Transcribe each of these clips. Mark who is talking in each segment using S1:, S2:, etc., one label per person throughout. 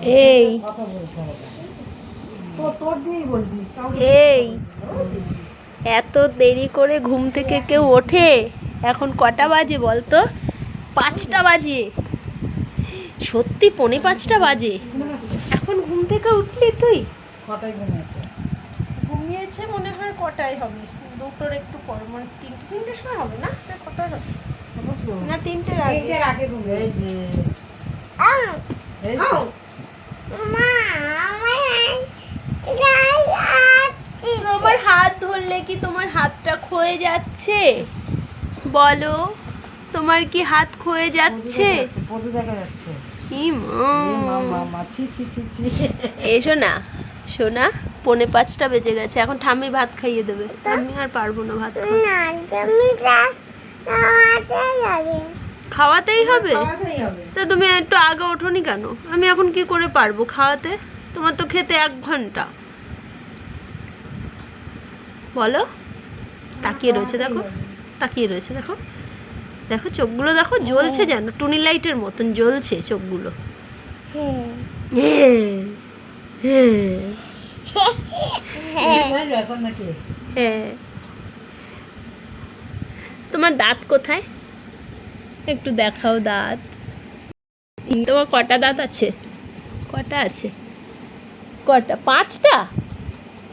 S1: এই এই এত দেরি করে ঘুম থেকে কেউ ওঠে? এখন কটা বাজে বলতো? 5টা বাজে। সত্যি 4:45 বাজে। এখন ঘুম থেকে উঠলি তুই?
S2: কটায় ঘুমিয়েছে?
S1: ঘুমিয়েছে মনে হয় কটায় হবে, 2টোর একটু পর, মানে 3টের সময় হবে না? কটায় হবে না? 3টের
S2: আগে ঘুমিয়েছে। এই যে
S1: তোমার হাত ধরলে কি তোমার হাতটা ক্ষয়ে যাচ্ছে? বলো, তোমার কি হাত ক্ষয়ে যাচ্ছে?
S2: পদু দেখা যাচ্ছে।
S1: ই
S2: মা ছি ছি ছি ছি।
S1: এসো না সোনা, 4:45 বেজে গেছে। এখন ঠাম্মি ভাত খাইয়ে দেবে। আমি আর পারবো না ভাত খাওয়াতেই হবে। তো তুমি একটু আগে ওঠোনি কেন? আমি এখন কি করে পারবো খাওয়াতে? তোমার তো খেতে 1 ঘন্টা। বলো। তাকিয়ে রয়েছে দেখো, তাকিয়ে রয়েছে দেখো, দেখো চোখগুলো দেখো, জ্বলছে যেন টুনি লাইটের মতন জ্বলছে চোখগুলো। হ্যাঁ। তোমার দাঁত কোথায়? একটু দেখাও দাঁত। তোমার কটা দাঁত আছে? কটা আছে? কটা? 5টা?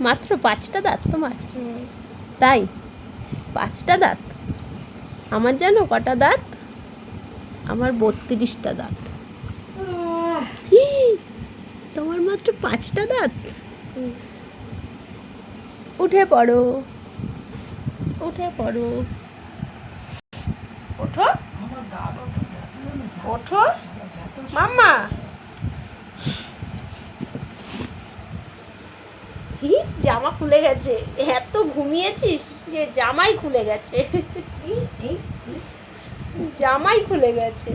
S1: মাত্র 5টা দাঁত তোমার? তাই? 5টা দাঁত? আমার জানো কটা দাঁত? আমার 32টা দাঁত। তোমার মাত্র 5টা দাঁত? উঠে পড়ো, উঠে পড়ো, ওঠো, ওঠো মাম্মা। জামা খুলে গেছে। এত ঘুমিয়েছিস যে জামাই খুলে গেছে। জামাই খুলে গেছে।